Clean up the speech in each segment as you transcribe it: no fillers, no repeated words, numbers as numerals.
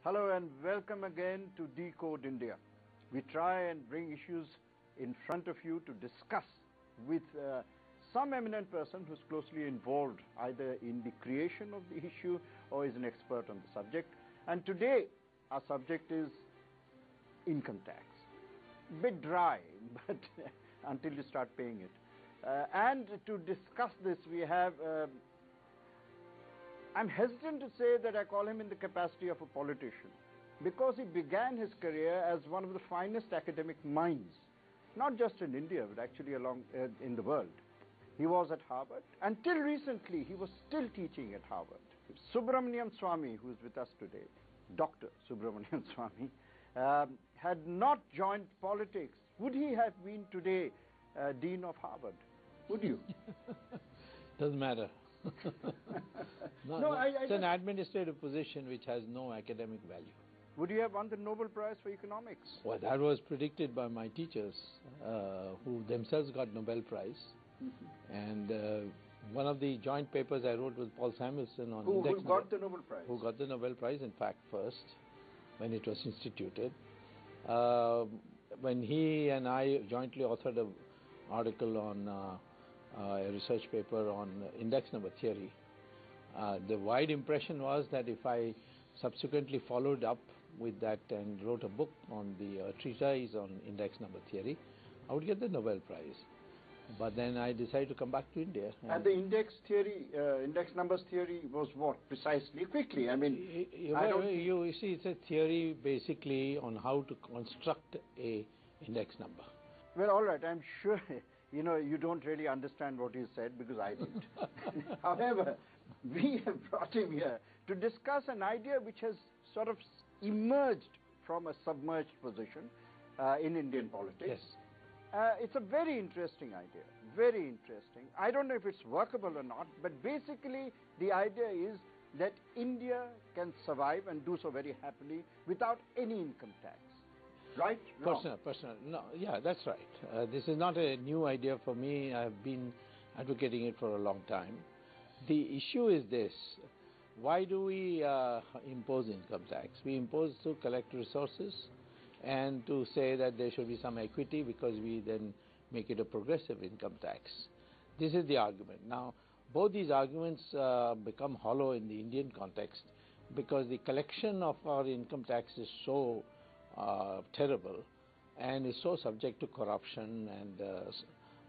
Hello and welcome again to Decode India. We try and bring issues in front of you to discuss with some eminent person who's closely involved either in the creation of the issue or is an expert on the subject. And today our subject is income tax. Bit dry, but until you start paying it. And to discuss this we have I'm hesitant to say that I call him in the capacity of a politician, because he began his career as one of the finest academic minds, not just in India, but actually in the world. He was at Harvard. Until recently, he was still teaching at Harvard. Subramanian Swamy, who is with us today, Dr. Subramanian Swamy, had not joined politics, would he have been today Dean of Harvard? Would you? Doesn't matter. It's an administrative position which has no academic value. Would you have won the Nobel Prize for economics? Well, that was predicted by my teachers, who themselves got Nobel Prize. And one of the joint papers I wrote with Paul Samuelson on who got the Nobel Prize? Who got the Nobel Prize, in fact, first, when it was instituted. When he and I jointly authored an article on a research paper on index number theory. The wide impression was that if I subsequently followed up with that and wrote a book on the treatise on index number theory, I would get the Nobel Prize. But then I decided to come back to India. And the index theory, index numbers theory was what, precisely? Quickly, I mean... You see, it's a theory basically on how to construct a index number. Well, all right, I'm sure... You know, you don't really understand what he said because I didn't. However, we have brought him here to discuss an idea which has sort of emerged from a submerged position in Indian politics. Yes. It's a very interesting idea, very interesting. I don't know if it's workable or not, but basically the idea is that India can survive and do so very happily without any income tax. Right? Personal. No, yeah, that's right. This is not a new idea for me. I've been advocating it for a long time. The issue is this. Why do we impose income tax? We impose to collect resources and to say that there should be some equity, because we then make it a progressive income tax. This is the argument. Now, both these arguments become hollow in the Indian context, because the collection of our income tax is so terrible and is so subject to corruption and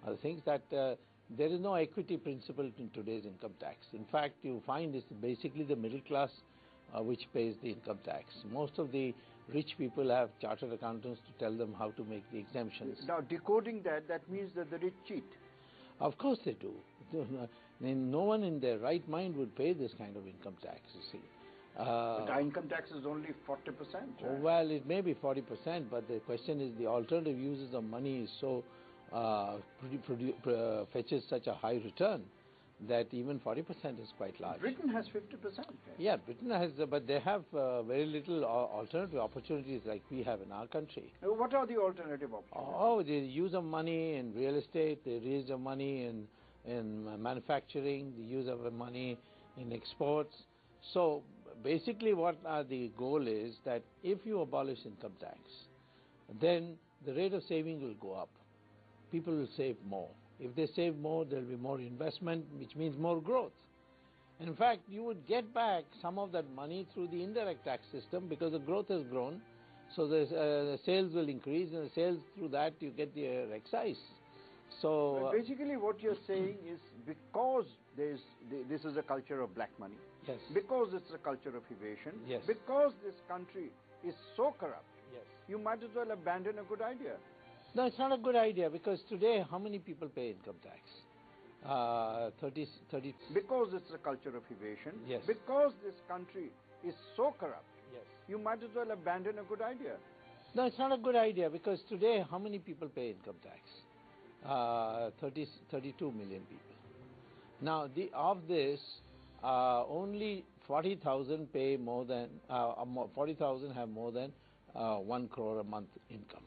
other things that there is no equity principle in today's income tax. In fact, you find it's basically the middle class which pays the income tax. Most of the rich people have chartered accountants to tell them how to make the exemptions. Now, decoding that means that the rich cheat. Of course they do. No one in their right mind would pay this kind of income tax, you see. But our income tax is only 40%. Right? Well, it may be 40%, but the question is the alternative uses of money is so fetches such a high return that even 40% is quite large. Britain has 50%. Right? Yeah, Britain has, but they have very little alternative opportunities like we have in our country. What are the alternative opportunities? Oh, the use of money in real estate, the use of money in manufacturing, the use of money in exports. So basically what the goal is that if you abolish income tax, then the rate of saving will go up. People will save more. If they save more, there will be more investment, which means more growth. In fact, you would get back some of that money through the indirect tax system, because the growth has grown, so the sales will increase, and the sales through that you get the excise. So basically what you're saying is, because this is a culture of black money, yes, because it's a culture of evasion, yes, because this country is so corrupt, yes, you might as well abandon a good idea. No, it's not a good idea, because today how many people pay income tax? 30. Because it's a culture of evasion, yes, because this country is so corrupt, yes, you might as well abandon a good idea. No, it's not a good idea, because today how many people pay income tax? 32 million people. Now, of this, only 40,000 pay more than 40,000 have more than 1 crore a month income.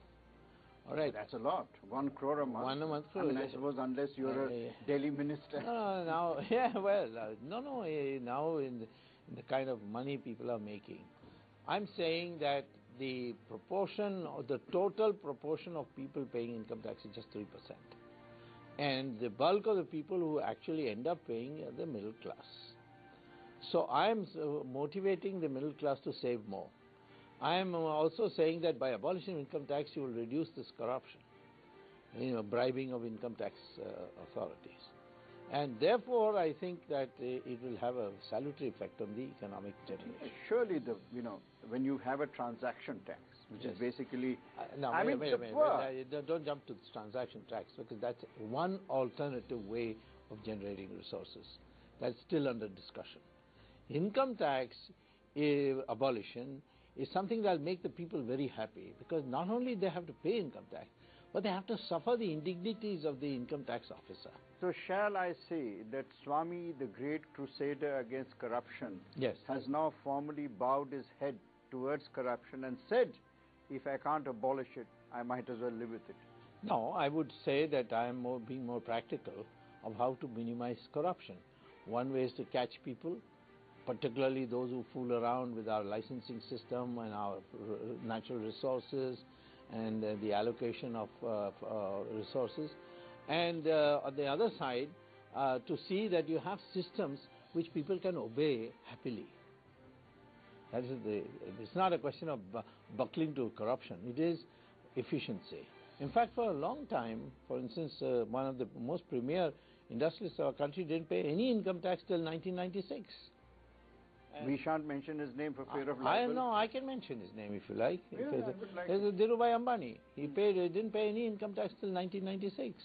All right. That's a lot. 1 crore a month. 1 a month. I mean, I suppose unless you're a Delhi minister. No, now, yeah, well, now in the kind of money people are making, I'm saying that the proportion, or the total proportion of people paying income tax is just 3%. And the bulk of the people who actually end up paying are the middle class. So I am motivating the middle class to save more. I am also saying that by abolishing income tax, you will reduce this corruption, bribing of income tax authorities. And therefore, I think that it will have a salutary effect on the economic generation. Surely, when you have a transaction tax, which is basically... Don't jump to the transaction tax, because that's one alternative way of generating resources. That's still under discussion. Income tax abolition is something that will make the people very happy, because not only they have to pay income tax, but they have to suffer the indignities of the income tax officer. So shall I say that Swamy, the great crusader against corruption, has now formally bowed his head towards corruption and said, if I can't abolish it, I might as well live with it? No, I would say that I am being more practical of how to minimize corruption. One way is to catch people, particularly those who fool around with our licensing system and our natural resources and the allocation of resources. And on the other side, to see that you have systems which people can obey happily. That is it's not a question of buckling to corruption. It is efficiency. In fact, for a long time, for instance, one of the most premier industrialists of our country didn't pay any income tax till 1996. We shan't mention his name for fear of libel. I can mention his name if you like. Yeah, There's Dhirubhai Ambani. He didn't pay any income tax till 1996.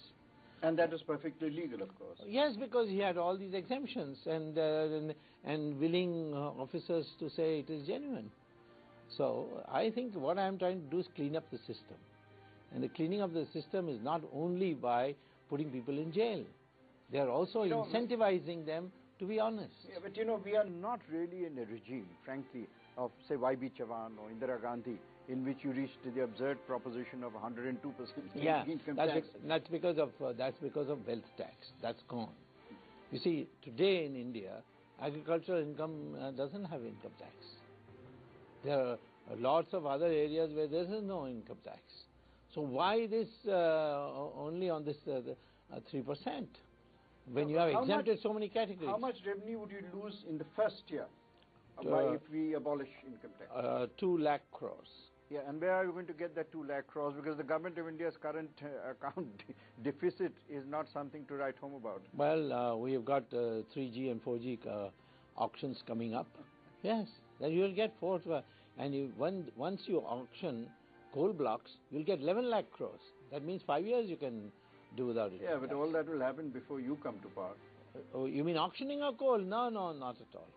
And that was perfectly legal, of course. Yes, because he had all these exemptions and willing officers to say it is genuine. So I think what I am trying to do is clean up the system. And the cleaning of the system is not only by putting people in jail. They are also incentivizing them to be honest. Yeah, but we are not really in a regime, frankly, of say Y.B. Chavan or Indira Gandhi, in which you reached the absurd proposition of 102% income tax. That's because of wealth tax. That's gone. You see, today in India, agricultural income doesn't have income tax. There are lots of other areas where there is no income tax. So why this only on this 3%? When you have exempted so many categories. How much revenue would you lose in the first year if we abolish income tax? 2 lakh crores. Yeah, and where are you going to get that 2 lakh crores? Because the government of India's current account deficit is not something to write home about. Well, we have got 3G and 4G auctions coming up. Yes, then you will get 4. And once you auction coal blocks, you will get 11 lakh crores. That means 5 years you can do without it. Yeah, but all that will happen before you come to power. Oh, you mean auctioning of coal? No, not at all.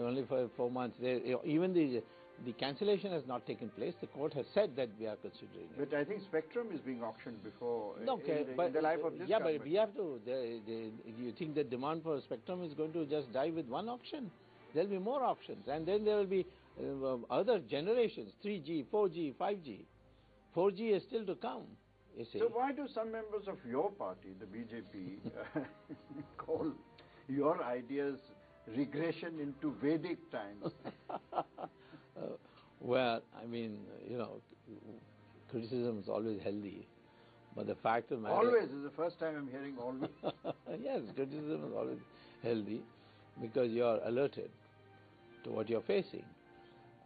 Only for 4 months. Even the cancellation has not taken place. The court has said that we are considering it. But I think spectrum is being auctioned before in the life of this government. But we have to. You think the demand for spectrum is going to just die with one auction? There will be more auctions, and then there will be other generations: 3G, 4G, 5G. 4G is still to come. You see. So why do some members of your party, the BJP, call your ideas regression into Vedic times? Well, I mean, criticism is always healthy, but the fact of the matter... Always is the first time I'm hearing always. Yes, criticism is always healthy because you are alerted to what you're facing.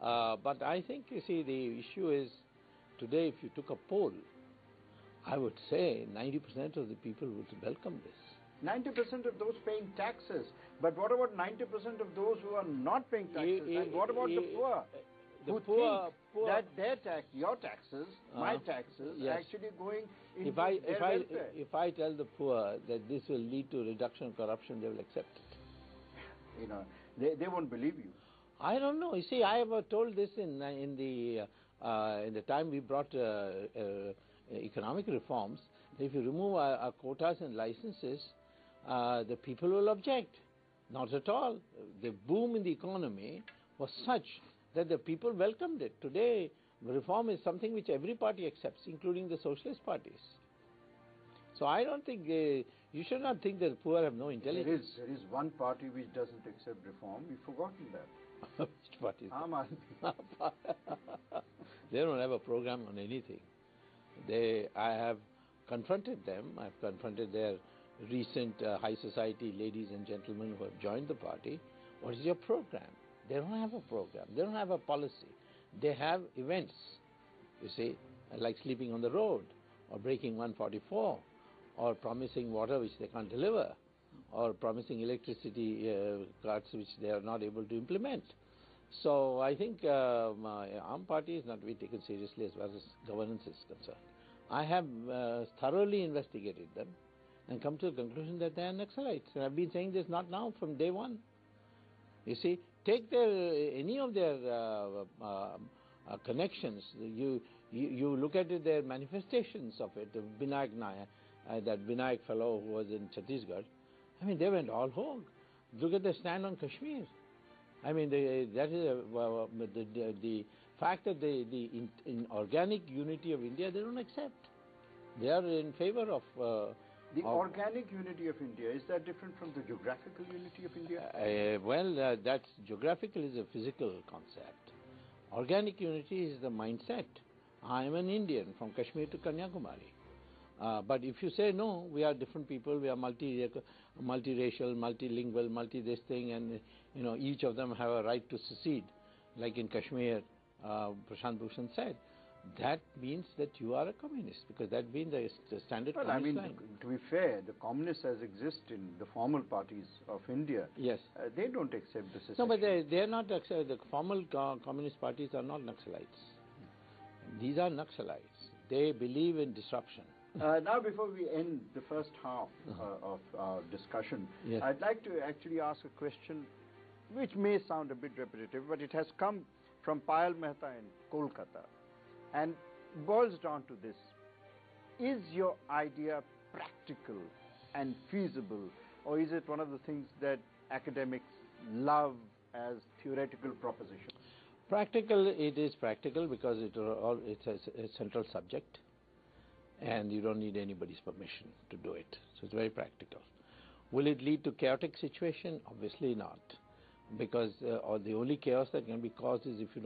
But I think, you see, the issue is, today if you took a poll, I would say 90% of the people would welcome this. 90% of those paying taxes. But what about 90% of those who are not paying taxes? And what about the poor? Who think that their tax, your taxes, my taxes, are actually going into their welfare? If I tell the poor that this will lead to reduction of corruption, they will accept it. They won't believe you. I don't know. You see, I have told this in the time we brought economic reforms. If you remove our quotas and licenses, the people will object. Not at all. The boom in the economy was such that the people welcomed it. Today, reform is something which every party accepts, including the socialist parties. So I don't think, you should not think that the poor have no intelligence. There is one party which doesn't accept reform. We've forgotten that. Which party is that? Aam Aadmi. They don't have a program on anything. I have confronted them. I've confronted their recent high society ladies and gentlemen who have joined the party. What is your program? They don't have a program. They don't have a policy. They have events, you see, like sleeping on the road, or breaking 144, or promising water which they can't deliver, or promising electricity cards which they are not able to implement. So I think Aam Party is not to be taken seriously as far as governance is concerned. I have thoroughly investigated them and come to the conclusion that they are Naxalites. And I've been saying this not now, from day one. You see, take any of their connections. You look at it, their manifestations of it. That Binayak fellow who was in Chhattisgarh, I mean, they went all hog. Look at their stand on Kashmir. I mean, that is the fact that in organic unity of India, they don't accept. They are in favor of... organic unity of India, is that different from the geographical unity of India? That's geographical is a physical concept. Organic unity is the mindset. I am an Indian from Kashmir to Kanyakumari. But if you say, no, we are different people, we are multiracial, multilingual, multi-this thing, and each of them have a right to secede, like in Kashmir, Prashant Bhushan said, that means that you are a communist, because that being the standard communist line. To be fair, the communists as exist in the formal parties of India, yes, they don't accept the secession. No, but they are not, the formal communist parties are not Naxalites. These are Naxalites. They believe in disruption. Now, before we end the first half of our discussion, yes, I'd like to actually ask a question which may sound a bit repetitive, but it has come from Payal Mehta in Kolkata and boils down to this. Is your idea practical and feasible, or is it one of the things that academics love as theoretical propositions? Practical, it is practical because it's a central subject, and you don't need anybody's permission to do it. So it's very practical. Will it lead to chaotic situation? Obviously not, because the only chaos that can be caused is if you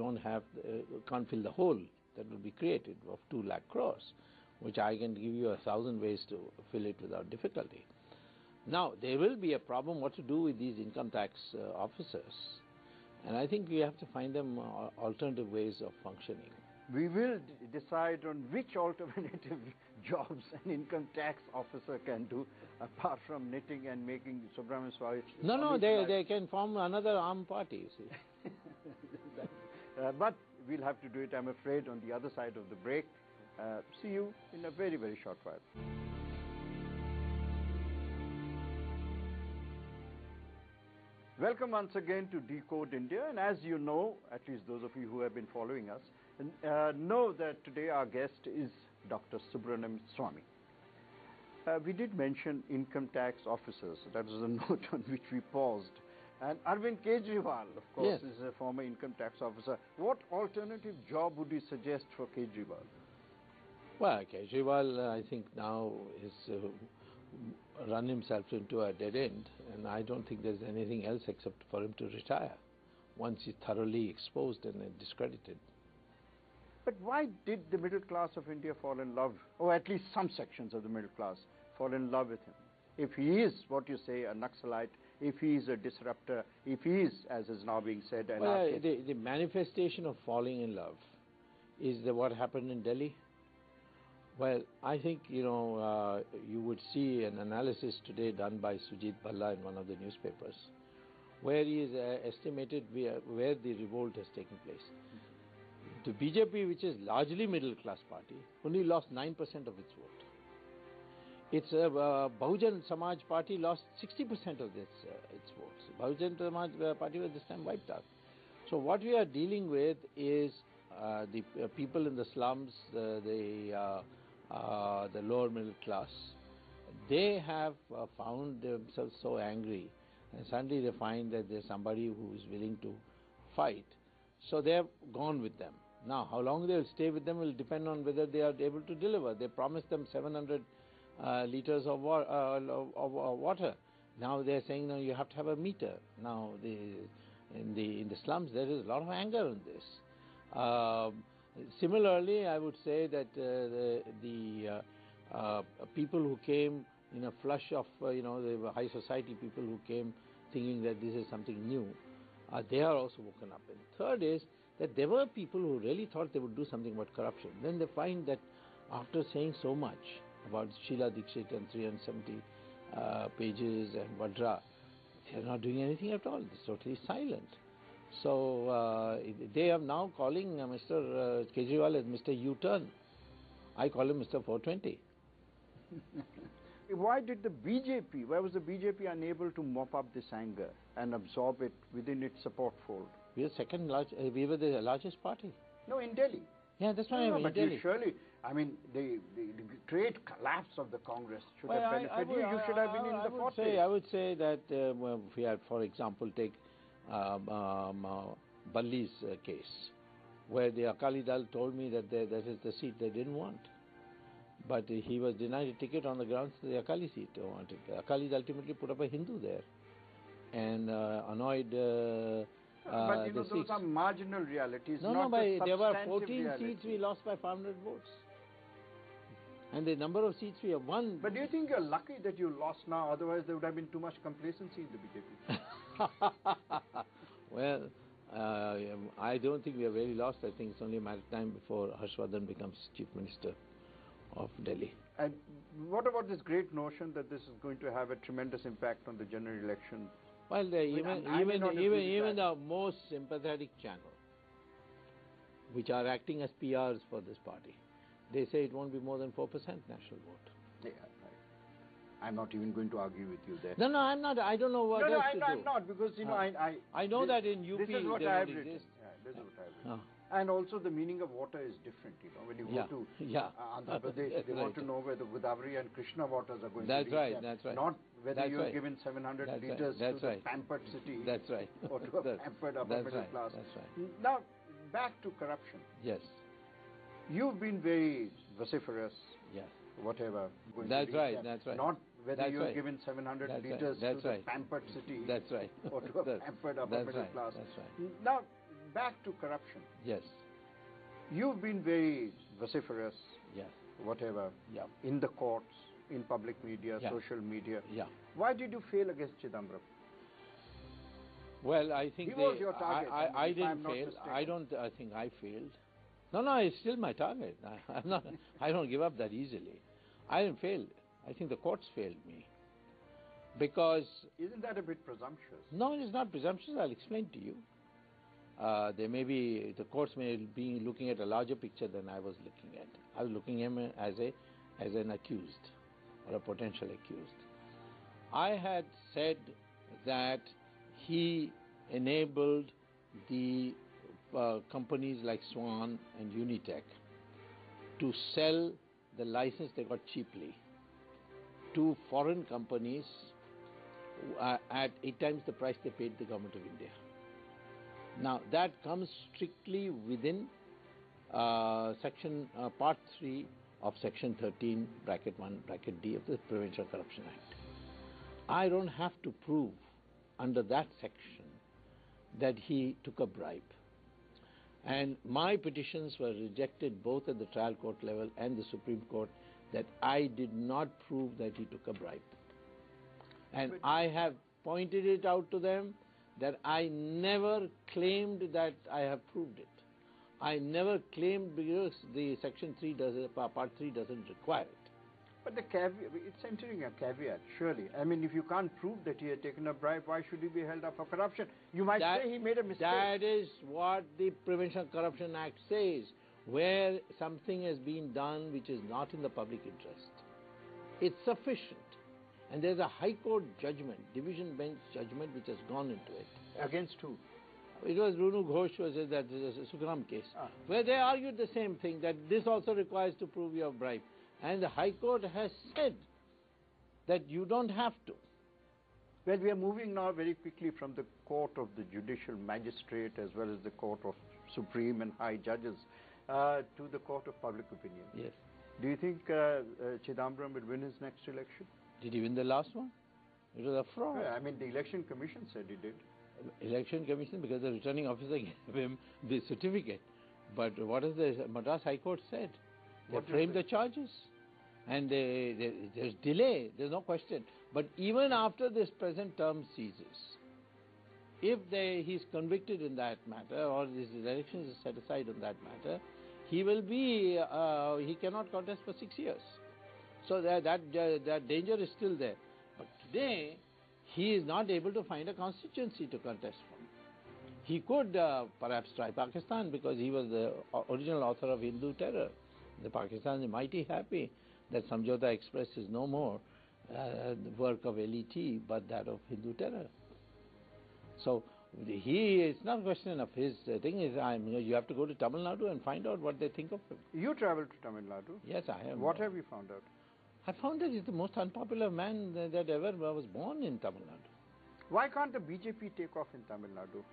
can't fill the hole that will be created of 2 lakh crores, which I can give you 1,000 ways to fill it without difficulty. Now, there will be a problem what to do with these income tax officers, and I think we have to find them alternative ways of functioning. We will decide on which alternative jobs an income tax officer can do, apart from knitting and making Subramanian Swamy. No, they can form another armed party, you see. But we'll have to do it, I'm afraid, on the other side of the break. See you in a very, very short while. Welcome once again to Decode India, and as you know, at least those of you who have been following us, know that today our guest is Dr. Subramanian Swamy. We did mention income tax officers. That was a note on which we paused. And Arvind Kejriwal, of course, yes, is a former income tax officer. What alternative job would you suggest for Kejriwal? Well, Kejriwal, I think now is run himself into a dead end, and I don't think there's anything else except for him to retire once he's thoroughly exposed and discredited. But why did the middle class of India fall in love, or at least some sections of the middle class fall in love with him? If he is, what you say, a Naxalite, if he is a disruptor, if he is, as is now being said, an anarchist. The manifestation of falling in love is what happened in Delhi. Well, I think, you would see an analysis today done by Sujit Bhalla in one of the newspapers, where he is estimated where the revolt has taken place. The BJP, which is largely middle-class party, only lost 9% of its vote. Its Bahujan Samaj Party lost 60% of its votes. Bahujan Samaj Party was this time wiped out. So what we are dealing with is the people in the slums, the lower middle class. They have found themselves so angry, and suddenly they find that there's somebody who is willing to fight. So they have gone with them. Now, how long they will stay with them will depend on whether they are able to deliver. They promised them 700 liters of water. Now they are saying, no, you have to have a meter. Now in the slums, there is a lot of anger on this. Similarly, I would say that the people who came in a flush of, the high society people who came thinking that this is something new, they are also woken up. And third is that there were people who really thought they would do something about corruption. Then they find that after saying so much about Sheila Dikshit and 370 pages and Vadra, they are not doing anything at all. It's totally silent. So they are now calling Mr. Kejriwal as Mr. U-turn. I call him Mr. 420. Why did why was the BJP unable to mop up this anger and absorb it within its support fold? We were the largest party. No, in Delhi. Yeah, that's why I mean, but Delhi. Surely, I mean, the great collapse of the Congress should have benefited you. You should have been in the forte. I would say that if we had, for example, take Balli's case, where the Akali Dal told me that that is the seat they didn't want. But he was denied a ticket on the grounds that the Akali seat wanted. The Akalis ultimately put up a Hindu there and annoyed but those are marginal realities. No, there were 14 seats we lost by 500 votes. And the number of seats we have won. But do you think you're lucky that you lost now? Otherwise, there would have been too much complacency in the BJP. Well, I don't think we have really lost. I think it's only a matter of time before Harshvardhan becomes Chief Minister of Delhi. And what about this great notion that this is going to have a tremendous impact on the general election? Well, even the most sympathetic channel, which are acting as PRs for this party, they say it won't be more than 4% national vote. Yeah, I'm not even going to argue with you there. No, I'm not. I don't know what else to do. I'm not, because I know that in UP this is what they I have don't written. exist. Yeah, this is what I have written. And also the meaning of water is different. When you go to Andhra Pradesh, they want to know where the Godavari and Krishna waters are going to reach. That's right. Not whether you're given 700 liters to the pampered city. That's right. Or to a pampered upper middle class. That's right. Now, back to corruption. Yes. You've been very vociferous. Yes. Whatever. That's right. Not whether you're given 700 liters to the pampered city. That's right. Or to a pampered upper middle class. That's right. Now, back to corruption. Yes. You've been very vociferous. Yes. Whatever. Yeah. In the courts, in public media, social media. Yeah. Why did you fail against Chidambaram? Well, I think he was your target. I didn't fail. I think I failed. No, it's still my target. I don't give up that easily. I didn't fail. I think the courts failed me. Because... Isn't that a bit presumptuous? No, it's not presumptuous. I'll explain to you. The courts may be looking at a larger picture than I was looking at. I was looking at him as an accused or a potential accused. I had said that he enabled the companies like Swan and Unitech to sell the license they got cheaply to foreign companies at 8 times the price they paid the government of India. Now that comes strictly within Part 3 of Section 13, Bracket 1, Bracket D of the Prevention of Corruption Act. I don't have to prove under that section that he took a bribe. And my petitions were rejected both at the trial court level and the Supreme Court that I did not prove that he took a bribe. And I have pointed it out to them that I never claimed that I have proved it. I never claimed because the Section 3 Part 3 doesn't require it. But the caveat, it's entering a caveat, surely. I mean, if you can't prove that he had taken a bribe, why should he be held up for corruption? You might say he made a mistake. That is what the Prevention of Corruption Act says, where something has been done which is not in the public interest. It's sufficient. And there's a High Court judgment, division bench judgment, which has gone into it. Against who? It was Runu Ghosh, was that Sukhram case, where they argued the same thing, that this also requires to prove your bribe. And the High Court has said that you don't have to. Well, we are moving now very quickly from the court of the judicial magistrate as well as the court of supreme and high judges to the court of public opinion. Yes. Do you think Chidambaram will win his next election? Did he win the last one? It was a fraud. Yeah, I mean, the election commission said he did. Election Commission, because the returning officer gave him the certificate. But what has the Madras High Court said? They framed the charges. And there's delay, there's no question. But even after this present term ceases, if he's convicted in that matter, or his election is set aside on that matter, he will be, he cannot contest for 6 years. So that danger is still there. But today, he is not able to find a constituency to contest from. He could perhaps try Pakistan, because he was the original author of Hindu terror. The Pakistan is mighty happy that Samjhauta Express is no more the work of LET, but that of Hindu terror. So it's not a question of his thing. You have to go to Tamil Nadu and find out what they think of him. You travelled to Tamil Nadu? Yes, I have. What have you found out? I found that he's the most unpopular man that ever was born in Tamil Nadu. Why can't the BJP take off in Tamil Nadu?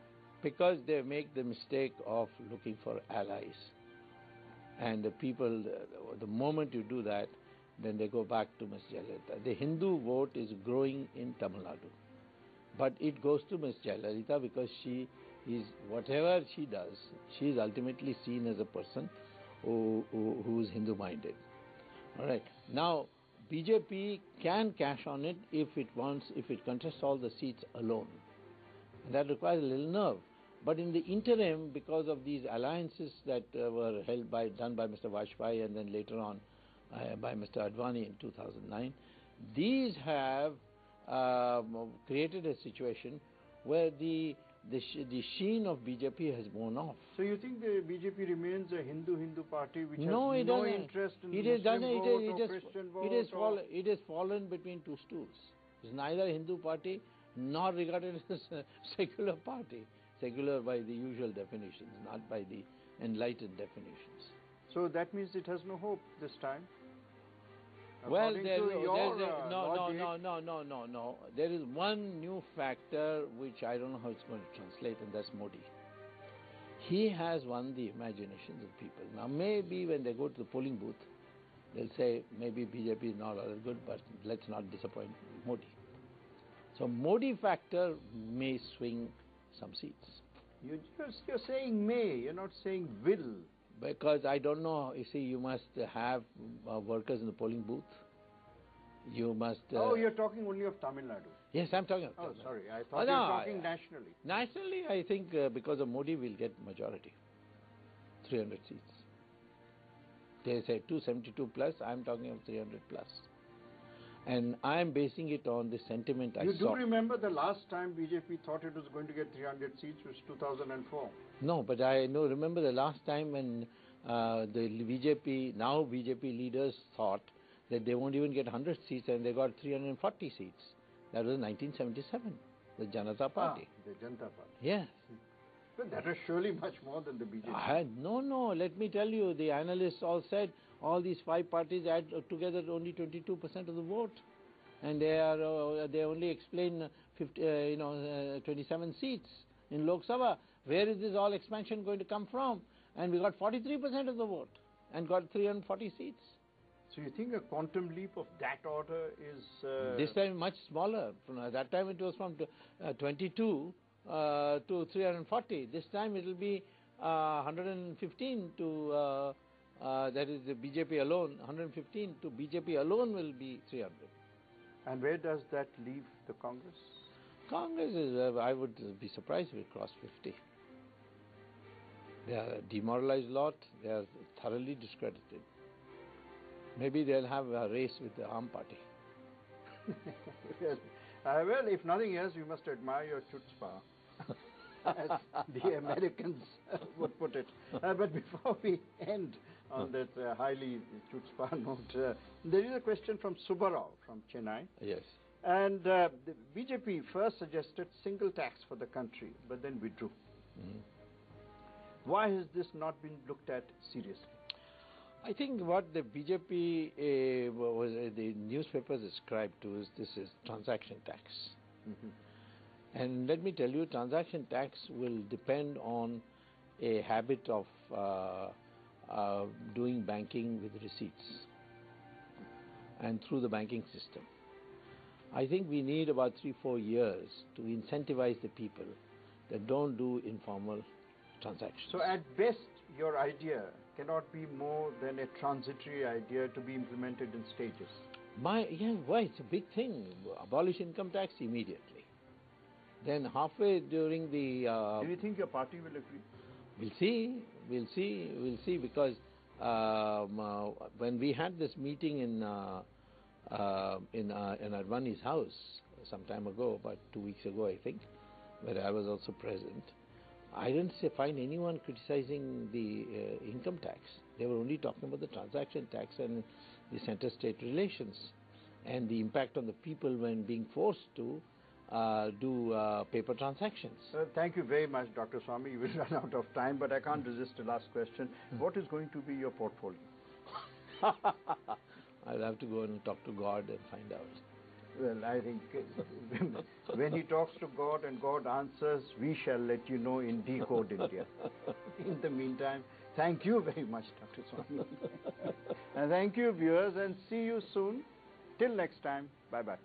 Because they make the mistake of looking for allies. And the people, the moment you do that, then they go back to Ms. Jayalalitha. The Hindu vote is growing in Tamil Nadu. But it goes to Ms. Jayalalitha because she is, whatever she does, she is ultimately seen as a person who is Hindu-minded. All right. Now, BJP can cash on it if it wants, if it contests all the seats alone. And that requires a little nerve. But in the interim, because of these alliances that were done by Mr. Vajpayee and then later on by Mr. Advani in 2009, these have created a situation where the sheen of BJP has worn off. So you think the BJP remains a Hindu party which has no interest in Muslim vote or Christian vote? It has fallen between two stools. It's neither a Hindu party nor regarded as a secular party. Secular by the usual definitions, not by the enlightened definitions. So that means it has no hope this time? Well, no. There is one new factor which I don't know how it's going to translate, and that's Modi. He has won the imaginations of people. Now, maybe when they go to the polling booth, they'll say, maybe BJP is not all that good, but let's not disappoint Modi. So, Modi factor may swing some seats. You're saying may, you're not saying will. Because I don't know, you see, you must have workers in the polling booth. You must... you're talking only of Tamil Nadu. Yes, I'm talking of Tamil Nadu. Sorry, I thought you were talking nationally. Nationally, I think because of Modi, we'll get majority. 300 seats. They say 272 plus, I'm talking of 300 plus. And I'm basing it on the sentiment I saw. You do remember the last time BJP thought it was going to get 300 seats was 2004? No, but I remember the last time when the now BJP leaders thought that they won't even get 100 seats and they got 340 seats. That was 1977, the Janata Party. The Janata Party. Yes. But that is surely much more than the BJP. No, let me tell you, the analysts all said all these five parties add together only 22% of the vote. And they only explain 27 seats in Lok Sabha. Where is this all expansion going to come from? And we got 43% of the vote and got 340 seats. So you think a quantum leap of that order is... This time much smaller. That time it was from 22 to 340. This time it will be 115 to... that is the BJP alone, 115 to BJP alone will be 300. And where does that leave the Congress? Congress is, I would be surprised if it crossed 50. They are a demoralized lot, they are thoroughly discredited. Maybe they'll have a race with the Arm Party. Yes. Well, if nothing else, you must admire your chutzpah, as the Americans would put it. But before we end on that highly chutzpah note, there is a question from Subbarao from Chennai. Yes. And the BJP first suggested single tax for the country, but then withdrew. Mm-hmm. Why has this not been looked at seriously? I think what the BJP the newspapers ascribe to is this is transaction tax. Mm-hmm. And let me tell you, transaction tax will depend on a habit of doing banking with receipts and through the banking system. I think we need about 3-4 years to incentivize the people that don't do informal transactions. So at best, your idea cannot be more than a transitory idea to be implemented in stages. Why? It's a big thing. Abolish income tax immediately. Then halfway during the... Do you think your party will agree? We'll see, because when we had this meeting in Advani's house some time ago, about 2 weeks ago, I think, where I was also present, I didn't find anyone criticizing the income tax. They were only talking about the transaction tax and the center-state relations and the impact on the people when being forced to do paper transactions. Thank you very much, Dr. Swamy. You will run out of time, but I can't resist a last question. What is going to be your portfolio? I'll have to go and talk to God and find out. Well, I think when he talks to God and God answers, we shall let you know in Decode India. In the meantime, thank you very much, Dr. Swamy. And thank you, viewers, and see you soon. Till next time, bye-bye.